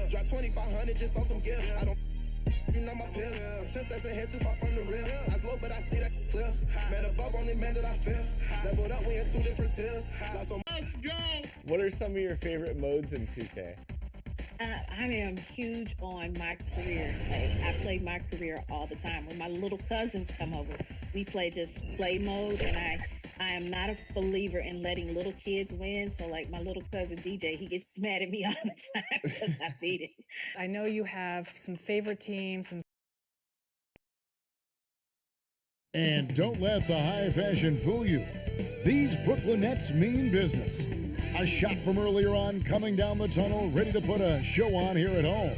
Drop 2,500 just on some gear. I don't. You know my pill. I'm 10 steps ahead, too far from the real. I slow, but I see that clear. Man above on the man that I feel. Leveled up, we in two different tiers. Let's go. What are some of your favorite modes in 2K? I am huge on my career. I play my career all the time. When my little cousins come over, we play just play mode, and I am not a believer in letting little kids win. So like my little cousin DJ, he gets mad at me all the time because I beat him. I know you have some favorite teams. And don't let the high fashion fool you. These Brooklyn Nets mean business. A shot from earlier on coming down the tunnel, ready to put a show on here at home.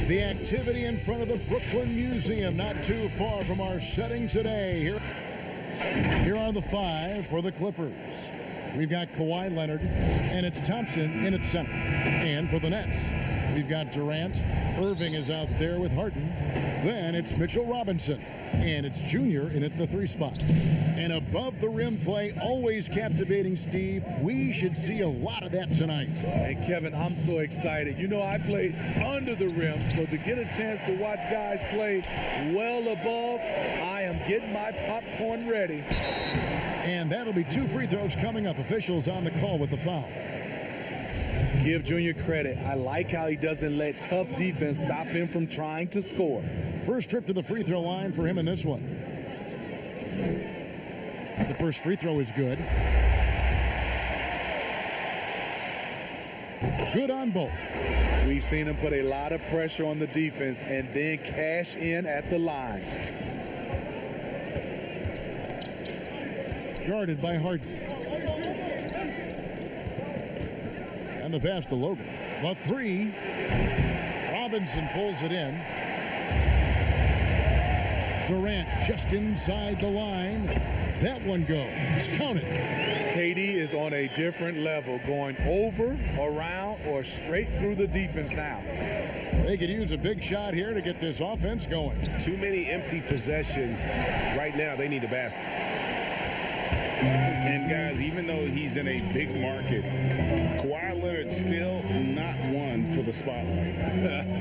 The activity in front of the Brooklyn Museum, not too far from our setting today. Here are the five for the Clippers. We've got Kawhi Leonard, and it's Thompson in at center. And for the Nets, we've got Durant. Irving is out there with Harden. Then it's Mitchell Robinson, and it's Junior in at the 3 spot. And above the rim play, always captivating, Steve. We should see a lot of that tonight. And Kevin, I'm so excited. You know, I played under the rim, so to get a chance to watch guys play well above, I am getting my popcorn ready. And that'll be 2 free throws coming up. Officials on the call with the foul. Give Junior credit. I like how he doesn't let tough defense stop him from trying to score. First trip to the free throw line for him in this one. The first free throw is good. Good on both. We've seen him put a lot of pressure on the defense and then cash in at the line. Guarded by Harden. And the pass to Logan. The 3. Robinson pulls it in. Durant just inside the line. That one goes. Count it. KD is on a different level, going over, around, or straight through the defense now. They could use a big shot here to get this offense going. Too many empty possessions. Right now, they need a basket. And guys, even though he's in a big market, Kawhi Leonard still not one for the spotlight.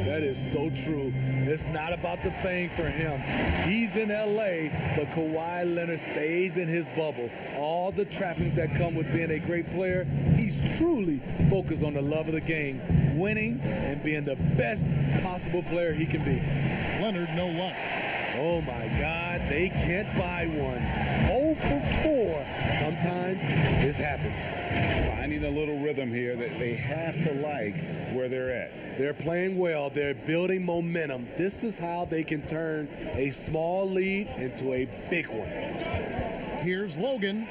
That is so true. It's not about the fame for him. He's in LA, but Kawhi Leonard stays in his bubble. All the trappings that come with being a great player, he's truly focused on the love of the game, winning and being the best possible player he can be. Leonard, no luck. Oh my God, they can't buy one. 0 for 4. Sometimes this happens. Finding a little rhythm here that they have to like where they're at. They're playing well. They're building momentum. This is how they can turn a small lead into a big one. Here's Logan.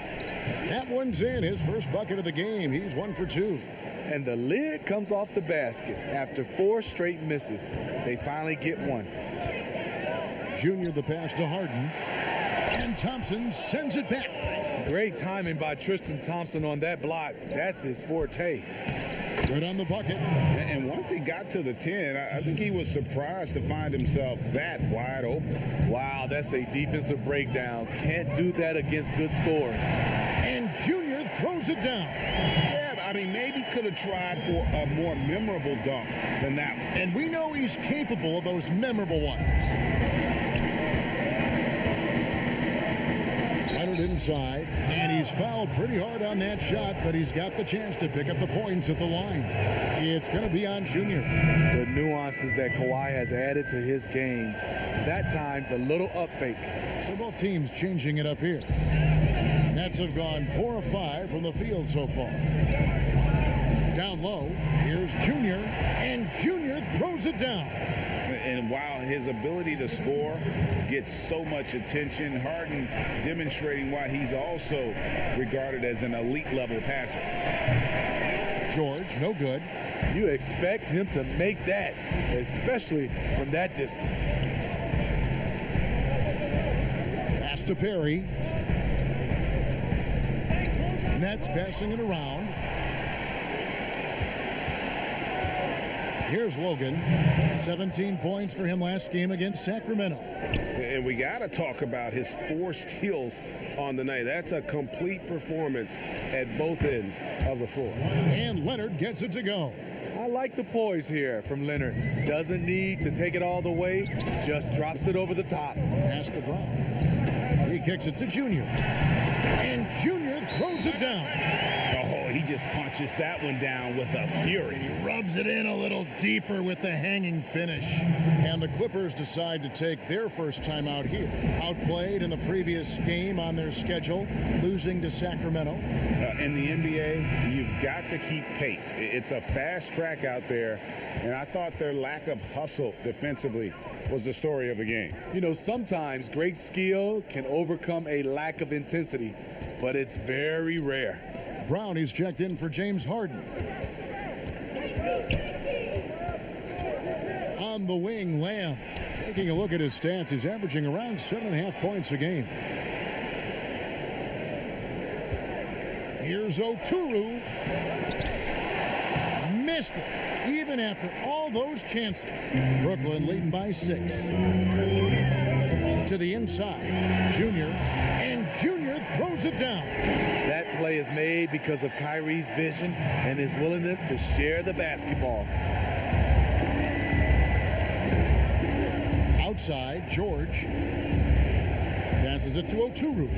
That one's in. His first bucket of the game. He's 1 for 2. And the lid comes off the basket after 4 straight misses. They finally get one. Junior the pass to Harden. And Thompson sends it back. Great timing by Tristan Thompson on that block. That's his forte. Good on the bucket. And once he got to the 10, I think he was surprised to find himself that wide open. Wow, that's a defensive breakdown. Can't do that against good scores. And Junior throws it down. Yeah, I mean, maybe could have tried for a more memorable dunk than that one. And we know he's capable of those memorable ones. Leonard inside, and he's fouled pretty hard on that shot, but he's got the chance to pick up the points at the line. It's going to be on Junior. The nuances that Kawhi has added to his game. That time, the little up fake. So both teams changing it up here. Nets have gone 4 of 5 from the field so far. Down low, here's Junior, and Junior throws it down. And while his ability to score gets so much attention, Harden demonstrating why he's also regarded as an elite level passer. George, no good. You expect him to make that, especially from that distance. Pass to Perry. Nets passing it around. Here's Logan. 17 points for him last game against Sacramento. And we got to talk about his 4 steals on the night. That's a complete performance at both ends of the floor. And Leonard gets it to go. I like the poise here from Leonard. Doesn't need to take it all the way, just drops it over the top. Pass to Brown. He kicks it to Junior. And Junior throws it down. Oh, he just punches that one down with a fury. He rubs it in a little deeper with the hanging finish. And the Clippers decide to take their first time out here. Outplayed in the previous game on their schedule, losing to Sacramento. In the NBA, you've got to keep pace. It's a fast track out there, and I thought their lack of hustle defensively was the story of the game. You know, sometimes great skill can overcome a lack of intensity, but it's very rare. Brown is checked in for James Harden. On the wing, Lamb. Taking a look at his stats, he's averaging around 7.5 points a game. Here's Oturu. Missed it, even after all those chances. Brooklyn leading by 6. To the inside, Junior, and Junior throws it down. That play is made because of Kyrie's vision and his willingness to share the basketball. Outside, George passes it to Oturu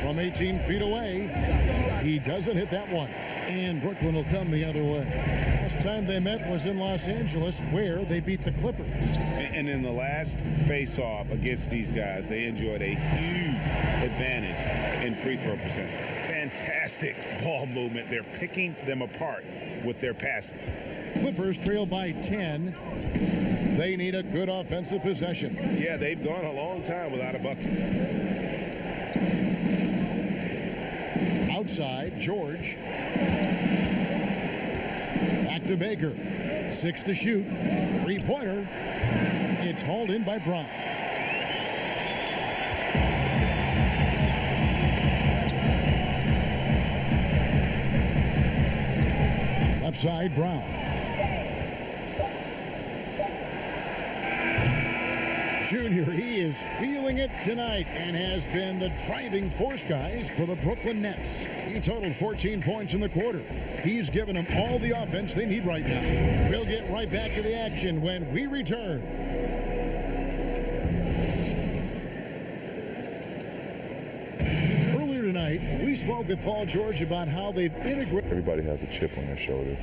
from 18 feet away. He doesn't hit that one, and Brooklyn will come the other way. Last time they met was in Los Angeles, where they beat the Clippers. And in the last face-off against these guys, they enjoyed a huge advantage in free throw percentage. Fantastic ball movement. They're picking them apart with their passing. Clippers trail by 10. They need a good offensive possession. Yeah, they've gone a long time without a bucket. Outside, George. Back to Baker. 6 to shoot. Three-pointer. It's hauled in by Brown. Left side, Brown. Junior, he is feeling it tonight and has been the driving force, guys, for the Brooklyn Nets. He totaled 14 points in the quarter. He's given them all the offense they need right now. We'll get right back to the action when we return. Earlier tonight, we spoke with Paul George about how they've integrated. Everybody has a chip on their shoulder.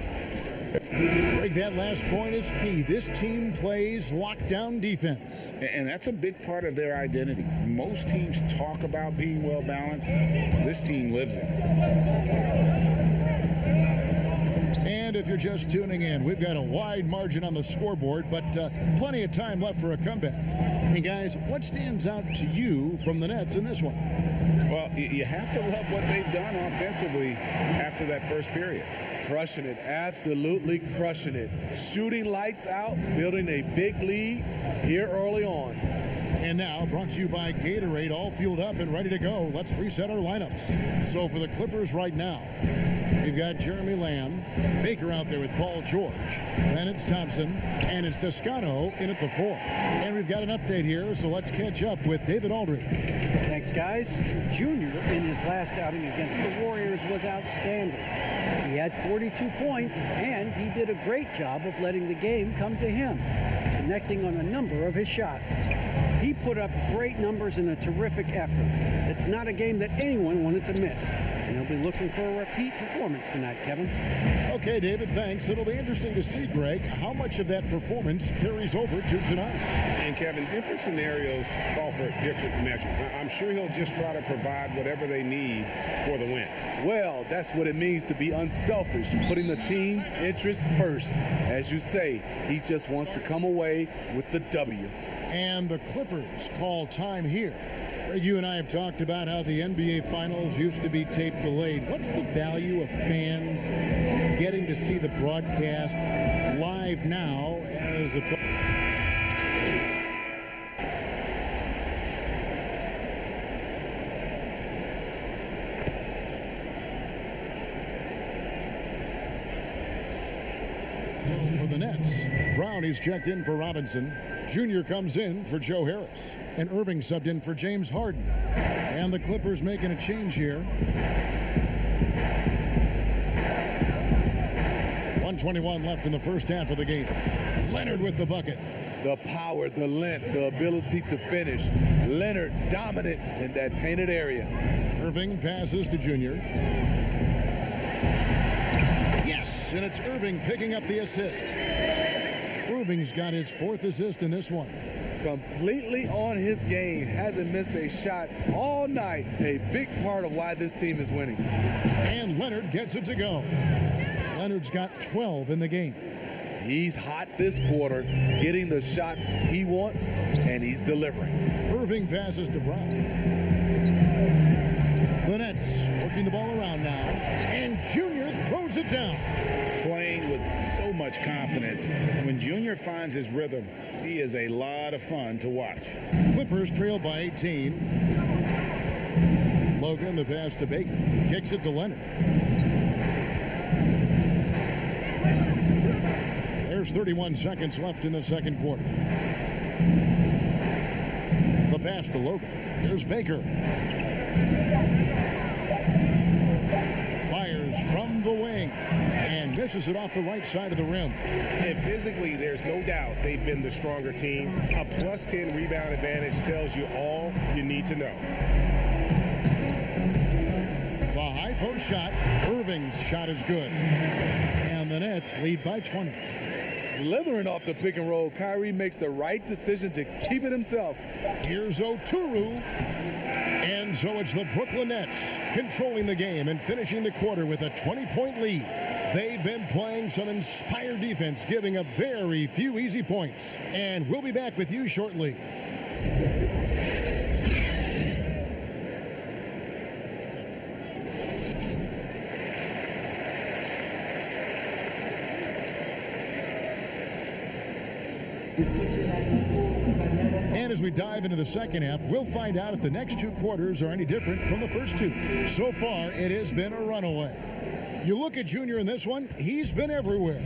Greg, that last point is key. This team plays lockdown defense. And that's a big part of their identity. Most teams talk about being well balanced. This team lives it. And if you're just tuning in, we've got a wide margin on the scoreboard, but plenty of time left for a comeback. And guys, what stands out to you from the Nets in this one? Well, you have to love what they've done offensively after that first period. Crushing it, absolutely crushing it. Shooting lights out, building a big lead here early on. And now, brought to you by Gatorade, all fueled up and ready to go. Let's reset our lineups. So for the Clippers right now, we've got Jeremy Lamb, Baker out there with Paul George. Then it's Thompson, and it's Toscano in at the 4. And we've got an update here, so let's catch up with David Aldridge. Thanks, guys. Junior, in his last outing against the Warriors, was outstanding. He had 42 points, and he did a great job of letting the game come to him, connecting on a number of his shots. He put up great numbers in a terrific effort. It's not a game that anyone wanted to miss. And he'll be looking for a repeat performance tonight, Kevin. Okay, David, thanks. It'll be interesting to see, Greg, how much of that performance carries over to tonight. And Kevin, different scenarios call for different measures. I'm sure he'll just try to provide whatever they need for the win. Well, that's what it means to be unselfish, putting the team's interests first. As you say, he just wants to come away with the W. And the Clippers call time here. Greg, you and I have talked about how the NBA Finals used to be tape delayed. What's the value of fans getting to see the broadcast live now as opposed? For the Nets, Brown is checked in for Robinson. Junior comes in for Joe Harris. And Irving subbed in for James Harden. And the Clippers making a change here. 1:21 left in the first half of the game. Leonard with the bucket. The power, the length, the ability to finish. Leonard dominant in that painted area. Irving passes to Junior. Yes, and it's Irving picking up the assist. Irving's got his 4th assist in this one. Completely on his game. Hasn't missed a shot all night. A big part of why this team is winning. And Leonard gets it to go. Leonard's got 12 in the game. He's hot this quarter, getting the shots he wants, and he's delivering. Irving passes to Brown. The Nets working the ball around now, and Junior throws it down. Playing with so much confidence. When Junior finds his rhythm, he is a lot of fun to watch. Clippers trail by 18. Logan, the pass to Baker. Kicks it to Leonard. There's 31 seconds left in the second quarter. The pass to Logan. There's Baker. Fires from the wing and misses it off the right side of the rim. And physically, there's no doubt they've been the stronger team. A +10 rebound advantage tells you all you need to know. The high post shot. Irving's shot is good. And the Nets lead by 20. Slithering off the pick and roll, Kyrie makes the right decision to keep it himself. Here's Oturu. And so it's the Brooklyn Nets controlling the game and finishing the quarter with a 20-point lead. They've been playing some inspired defense, giving up very few easy points. And we'll be back with you shortly. And as we dive into the second half, we'll find out if the next 2 quarters are any different from the first 2. So far, it has been a runaway. You look at Junior in this one, he's been everywhere.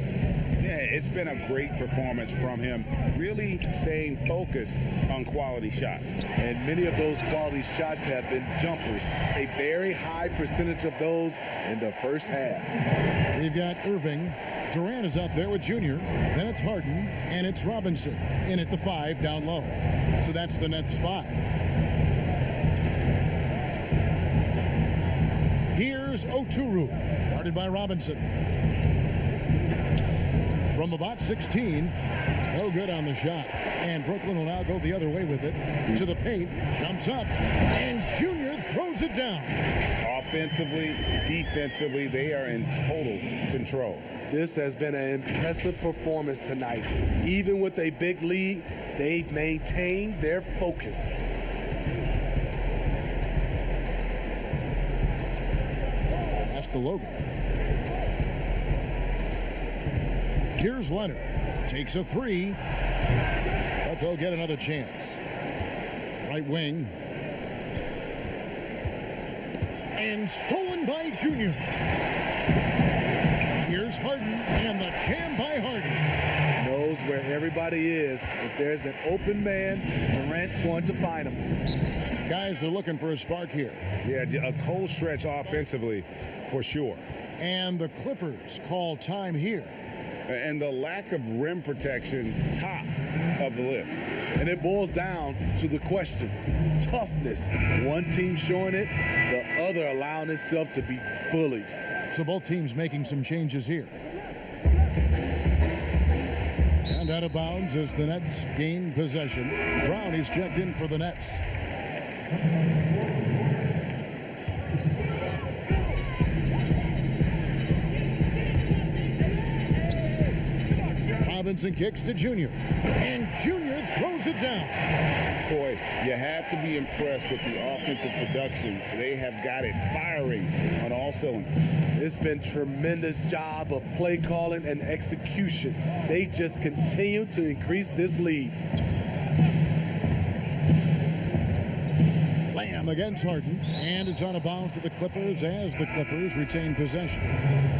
Yeah, it's been a great performance from him, really staying focused on quality shots. And many of those quality shots have been jumpers. A very high percentage of those in the first half. We've got Irving. Durant is out there with Junior. Then it's Harden, and it's Robinson. In at the 5 down low. So that's the Nets 5. Here's Oturu, guarded by Robinson. From about 16, no good on the shot. And Brooklyn will now go the other way with it. To the paint, jumps up, and Junior throws it down. Offensively, defensively, they are in total control. This has been an impressive performance tonight. Even with a big lead, they've maintained their focus. Pass to Logan. Here's Leonard. Takes a 3. But they'll get another chance. Right wing. And stolen by Junior. Here's Harden, and the jam by Harden. Knows where everybody is. If there's an open man, Durant's going to find him. Guys are looking for a spark here. Yeah, a cold stretch offensively, for sure. And the Clippers call time here. And the lack of rim protection, top of the list. And it boils down to the question, toughness. One team showing it, the other allowing itself to be bullied. So both teams making some changes here. And out of bounds as the Nets gain possession. Brown is checked in for the Nets. Robinson kicks to Junior. And Junior throws it down. Boy, you have to be impressed with the offensive production. They have got it firing on all cylinders. It's been tremendous job of play calling and execution. They just continue to increase this lead. Lamb against Harden, and it's out of bounds to the Clippers as the Clippers retain possession.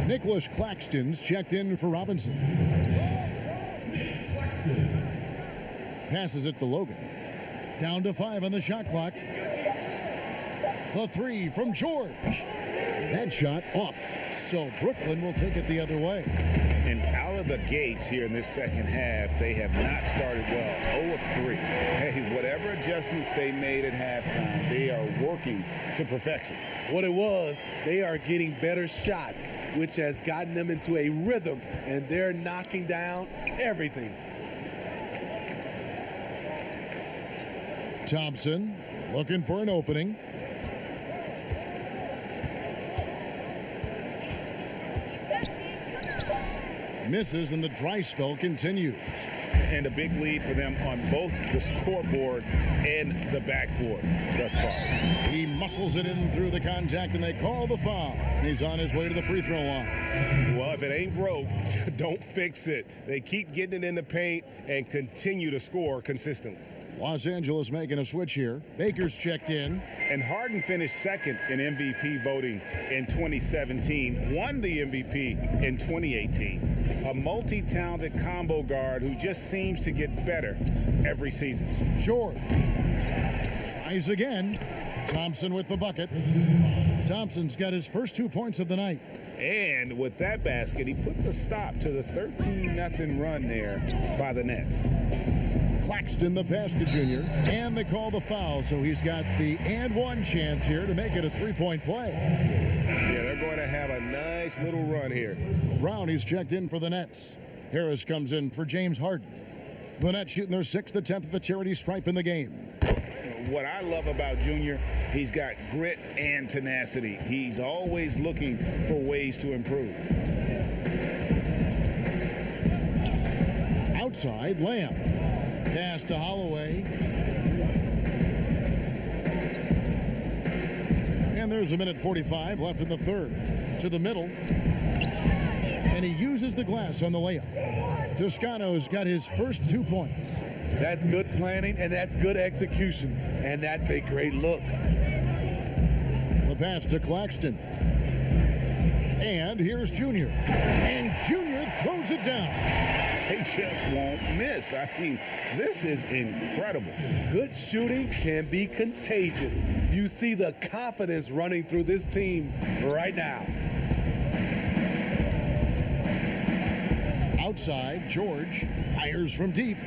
Nicholas Claxton's checked in for Robinson. Passes it to Logan. Down to 5 on the shot clock. The 3 from George. That shot off. So Brooklyn will take it the other way. And out of the gates here in this second half, they have not started well. 0 of 3. Hey, whatever adjustments they made at halftime, they are working to perfection. What it was, they are getting better shots, which has gotten them into a rhythm, and they're knocking down everything. Thompson looking for an opening. Misses, and the dry spell continues. And a big lead for them on both the scoreboard and the backboard thus far. He muscles it in through the contact, and they call the foul. And he's on his way to the free throw line. Well, if it ain't broke, don't fix it. They keep getting it in the paint and continue to score consistently. Los Angeles making a switch here. Baker's checked in. And Harden finished second in MVP voting in 2017, won the MVP in 2018. A multi-talented combo guard who just seems to get better every season. Short. Tries again. Thompson with the bucket. Thompson's got his first 2 points of the night. And with that basket, he puts a stop to the 13-0 run there by the Nets. Claxton the pass to Junior, and they call the foul, so he's got the and one chance here to make it a three-point play. Yeah, they're going to have a nice little run here. Brown, he's checked in for the Nets. Harris comes in for James Harden. The Nets shooting their 6th attempt at the charity stripe in the game. What I love about Junior, he's got grit and tenacity. He's always looking for ways to improve. Outside, Lamb. Pass to Holloway. And there's a minute 45 left in the third. To the middle. And he uses the glass on the layup. Toscano's got his first 2 points. That's good planning, and that's good execution. And that's a great look. The pass to Claxton. And here's Junior. And Junior throws it down. They just won't miss. I mean, this is incredible. Good shooting can be contagious. You see the confidence running through this team right now. Outside, George fires from deep.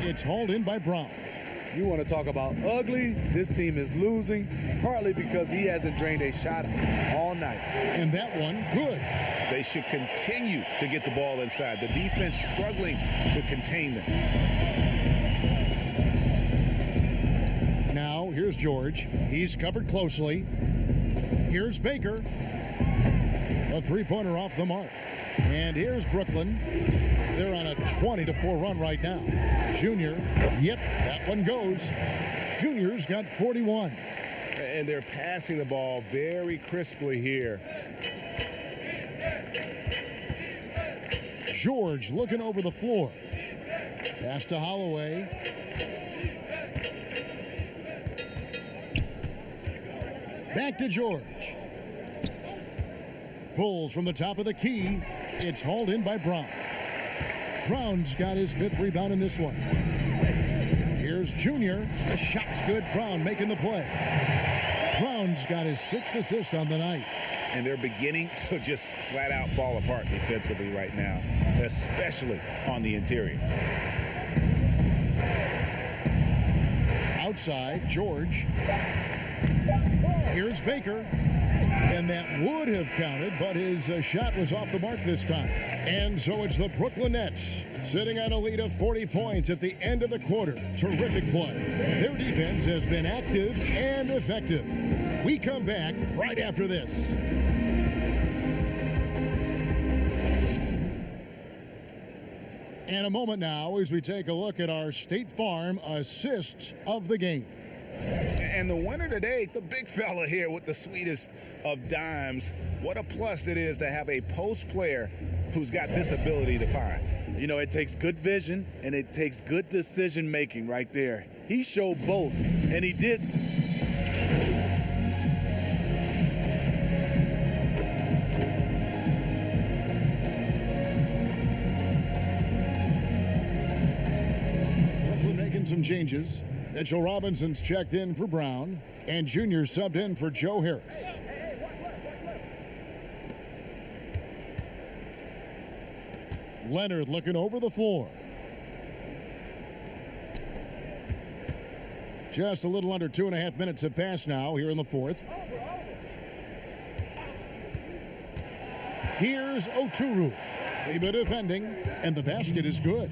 It's hauled in by Brown. You want to talk about ugly? This team is losing, partly because he hasn't drained a shot all night. And that one, good. They should continue to get the ball inside. The defense struggling to contain them. Now, here's George. He's covered closely. Here's Baker. A three-pointer off the mark. And here's Brooklyn. They're on a 20-4 run right now. Junior, yep, that one goes. Junior's got 41. And they're passing the ball very crisply here. George looking over the floor. Pass to Holloway. Back to George. Pulls from the top of the key. It's hauled in by Brown. Brown's got his 5th rebound in this one. Here's Junior. The shot's good. Brown making the play. Brown's got his 6th assist on the night. And they're beginning to just flat out fall apart defensively right now, especially on the interior. Outside, George. Here's Baker. And that would have counted, but his shot was off the mark this time. And so it's the Brooklyn Nets sitting on a lead of 40 points at the end of the quarter. Terrific play. Their defense has been active and effective. We come back right after this. And a moment now as we take a look at our State Farm assists of the game. And the winner today, the big fella here with the sweetest of dimes. What a plus it is to have a post player who's got this ability to find. You know, it takes good vision and it takes good decision making right there. He showed both, and he did. Brooklyn making some changes. Mitchell Robinson's checked in for Brown, and Junior subbed in for Joe Harris. Leonard looking over the floor. Just a little under 2.5 minutes have passed now here in the fourth. Here's Oturu. Kleba defending, and the basket is good.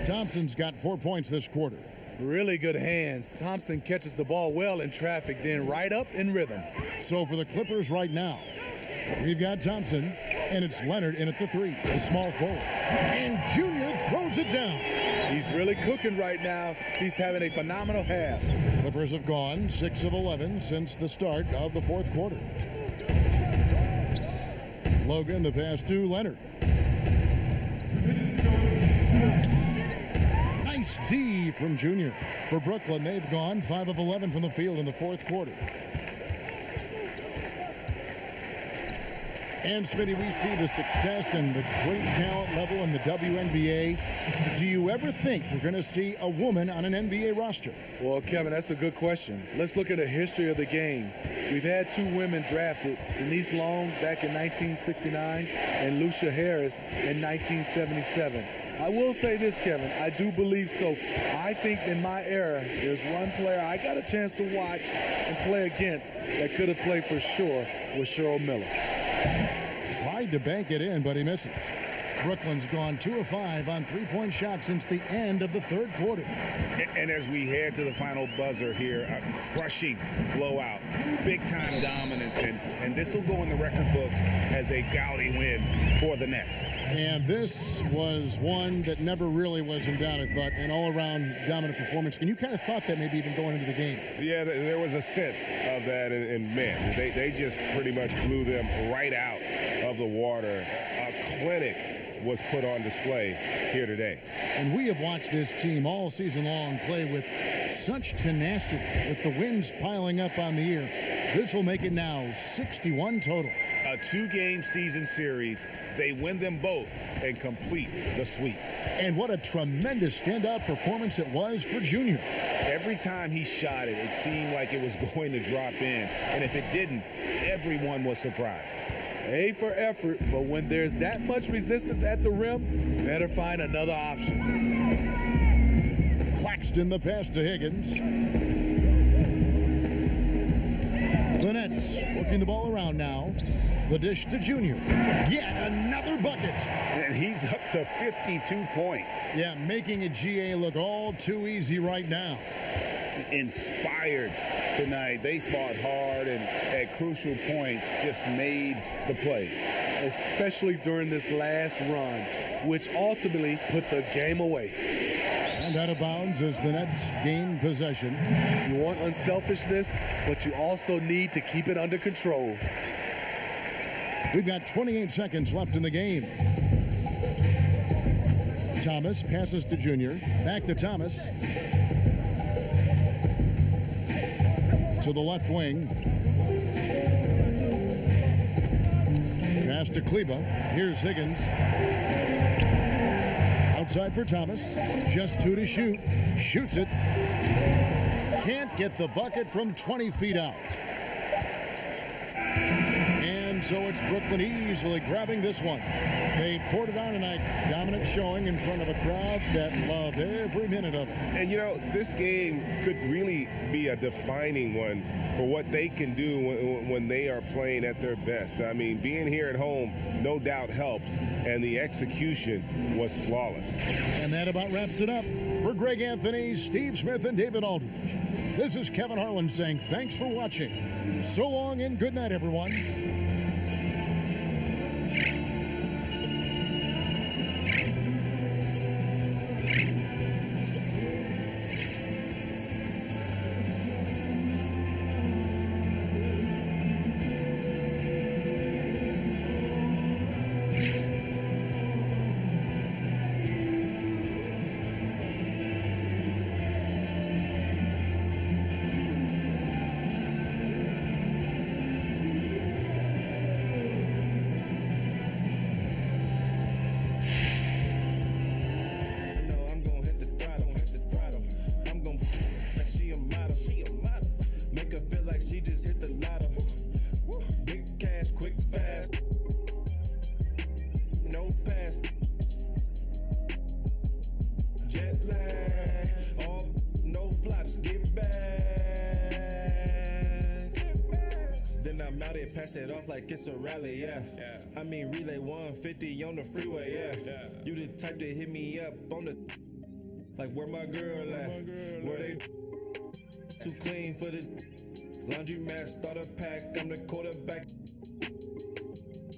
Thompson's got 4 points this quarter. Really good hands. Thompson catches the ball well in traffic, then right up in rhythm. So for the Clippers right now, we've got Thompson, and it's Leonard in at the three, the small forward. And Junior throws it down. He's really cooking right now. He's having a phenomenal half. Clippers have gone 6 of 11 since the start of the fourth quarter. Logan, the pass to Leonard. Nice D from Junior. For Brooklyn, they've gone 5 of 11 from the field in the fourth quarter. And Smitty, we see the success and the great talent level in the WNBA. Do you ever think we're going to see a woman on an NBA roster? Well, Kevin, that's a good question. Let's look at the history of the game. We've had 2 women drafted, Denise Long back in 1969 and Lucia Harris in 1977. I will say this, Kevin, I do believe so. I think in my era, there's one player I got a chance to watch and play against that could have played for sure was Cheryl Miller. Tried to bank it in, but he misses. Brooklyn's gone 2 of 5 on three-point shots since the end of the third quarter. And as we head to the final buzzer here, a crushing blowout, big-time dominance, and this will go in the record books as a gaudy win for the Nets. And this was one that never really was in doubt, I thought, an all-around dominant performance. And you kind of thought that maybe even going into the game. Yeah, there was a sense of that, and man, they just pretty much blew them right out of the water. A clinic was put on display here today. And we have watched this team all season long play with such tenacity, with the wins piling up on the year. This will make it now 61 total. A 2-game season series. They win them both and complete the sweep. And what a tremendous standout performance it was for Junior. Every time he shot it, it seemed like it was going to drop in. And if it didn't, everyone was surprised. A for effort, but when there's that much resistance at the rim, better find another option. Claxton the pass to Higgins. The Nets working the ball around now. The dish to Junior. Yet another bucket. And he's up to 52 points. Yeah, making a GA look all too easy right now. Inspired tonight. They fought hard and at crucial points just made the play. Especially during this last run, which ultimately put the game away. And out of bounds as the Nets gain possession. You want unselfishness, but you also need to keep it under control. We've got 28 seconds left in the game. Thomas passes to Junior. Back to Thomas. To the left wing. Pass to Kleba. Here's Higgins. Outside for Thomas. Just 2 to shoot. Shoots it. Can't get the bucket from 20 feet out. And so it's Brooklyn easily grabbing this one. They poured it on tonight. Dominant showing in front of a crowd that loved every minute of it. And you know, this game could really be a defining one for what they can do when they are playing at their best. I mean, being here at home no doubt helps, and the execution was flawless. And that about wraps it up. For Greg Anthony, Steve Smith, and David Aldridge, this is Kevin Harlan saying thanks for watching. So long and good night, everyone. Now they pass it off like it's a rally, yeah. I mean relay 150 on the freeway, yeah. You the type to hit me up on the like where my girl at? Where they too clean for the laundry mat, starter pack. I'm the quarterback.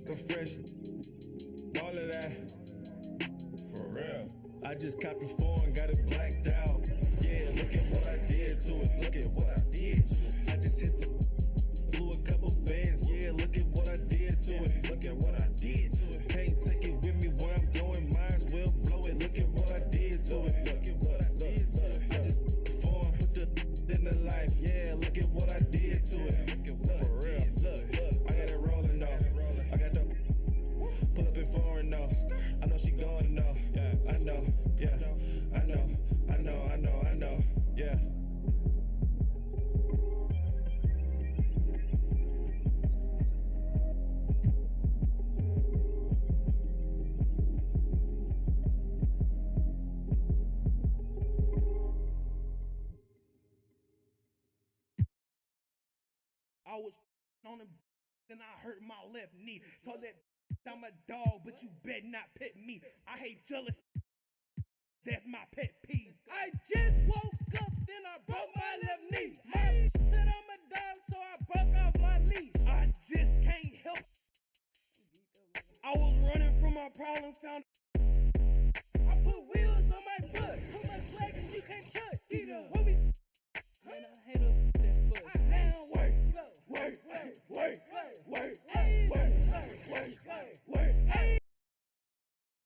A fresh, all of that. For real. I just copped the phone, got it blacked out. Yeah, look at what I did to it. Look at what I did to it. I just hit the blew a couple bands. Yeah, look at what I did to it. Look at what I did to it. Can't take it with me where I'm going. Mine's will blow it. Look at what I did to it. Look at what I did to it. I just put the phone, put the in the life. Yeah, look at what I did to it. Look at what for real. Look, I got it rolling though. I got the pull up in foreign though. I know she going though. Yeah, I know. Yeah, I know. I know. I know. I know. Yeah. I was on him, then I hurt my left knee. Told that I'm a dog, but you better not pet me. I hate jealous. That's my pet peeve. I just woke up, then I broke my left knee. My said I'm a dog, so I broke off my leash. I just can't help. I was running from my problems, found. I put wheels on my foot, too much swag and you can't touch. See the homie. Man, I hate up that foot. Wait.